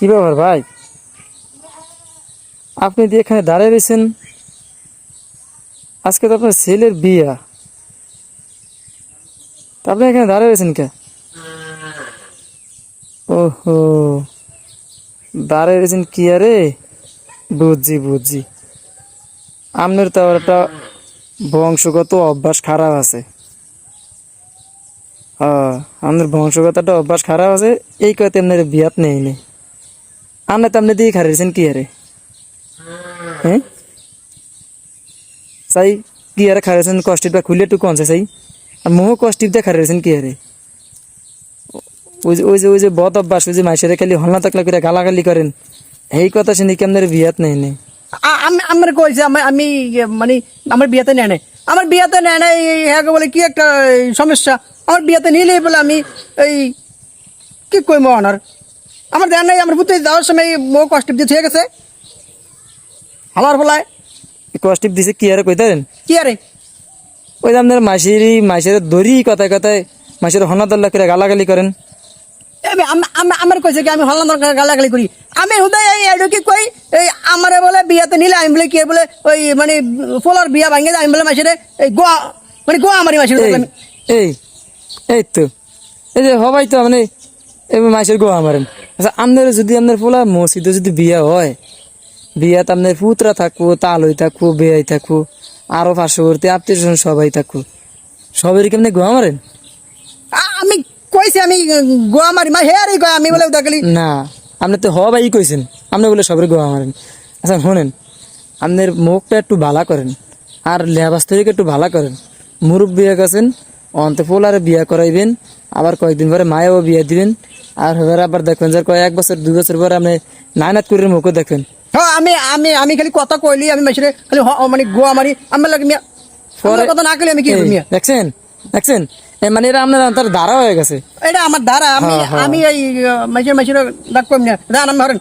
কি ব্যাপার ভাই, আপনি যে এখানে দাঁড়িয়ে রয়েছেন? আজকে তো আপনার ছেলের বিয়া, তা আপনি এখানে দাঁড়িয়ে রয়েছেন কে? ওহো, দাঁড়িয়ে রয়েছেন কি আরে, বুঝছি বুঝছি। আপনার তো আবার একটা বংশগত অভ্যাস খারাপ আছে। হ্যাঁ, আপনার বংশগত একটা অভ্যাস খারাপ আছে, এই কথা আপনার বিয়াত নেই নেই। আপনি তো আপনি দিয়ে খারিয়েছেন কি আরে? হ্যাঁ চাই, কি আরে খারিয়েছেন? কষ্টিপটা খুলে একটু কনছে চাই। আর মোহ কষ্টিপ দিয়ে খারিয়েছেন কি আরে? ওই যে বদ অভ্যাস, ওই যে মাইসেরে খালি হল্লা তাকলা করে গালাগালি করেন, এই কথা শুনি কি আপনার বিয়াত নেই নেই? আমি আমার কইছে আমি মানে আমার বিয়েতে নেয় নাই, আমার বিয়েতে নেয় নাই। হ্যাঁ বলে কি একটা সমস্যা, আমার বিয়েতে নিলেই বলে আমি এই কি কইম অনার, আমার দেয় নাই। আমার পুত্র যাওয়ার সময় মো কষ্ট দিয়ে থুয়ে গেছে আমার বলায়। কষ্টিপ দিছে কি আরে কইতেন? কি আরে ওই যে আপনার মাইসের দড়ি কথায় কথায় মাইসের হল্লা তল্লা করে গালাগালি করেন। আমার কইছে কি আমি হল্লা গালাগালি করি? আমি হুদাই এই কি কই, এই আমারে বলে বিয়াতে নিলে আমি বলে কি বলে ওই মানে পোলার বিয়া ভাঙে আমি বলে মাসেরে এই গোয়া মানে গোয়া আমারই মাসের এই এই এই তো এই যে হবাই তো মানে মাইসের গোয়া মারেন। আচ্ছা, আপনার যদি আপনার পোলা মসজিদে যদি বিয়া হয়, বিয়াত আপনার পুতরা থাকবো, তালই থাকবো, বেয়াই থাকবো, আরো পার্শ্ববর্তী আত্মীয় স্বজন সবাই থাকবো, সবাই কেমনি গোয়া মারেন? আমি কইছি আমি গোয়া মারি মা হে আরে কয় আমি বলে দেখলি না, আপনি তো হবাই কইছেন, আপনি বলে সবাই গোয়া মারেন। আচ্ছা শোনেন, আপনার মুখটা একটু ভালা করেন, আর লেবাস্তরিকে একটু ভালা করেন। মুরুব বিয়ে গেছেন, অন্তে পোলারে বিয়া করাইবেন, আবার কয়েকদিন পরে মায়েও বিয়ে দিবেন, আর এবার আবার দেখবেন যে কয়েক বছর 2 বছর পরে আপনি নাইনাত করে মুখও দেখবেন। হ্যাঁ আমি আমি আমি খালি কথা কইলি আমি মাসেরে খালি মানে গোয়া মারি আমি লাগে মিয়া পরে কথা না কইলে আমি কি এই, করব মিয়া? দেখছেন দেখছেন, মানে এরা আপনার তার ধারা হয়ে গেছে। এটা আমার দ্বারা আমি হ্যাঁ, হ্যাঁ। আমি এই মাসের ডাক কইম না দান আমি হরেন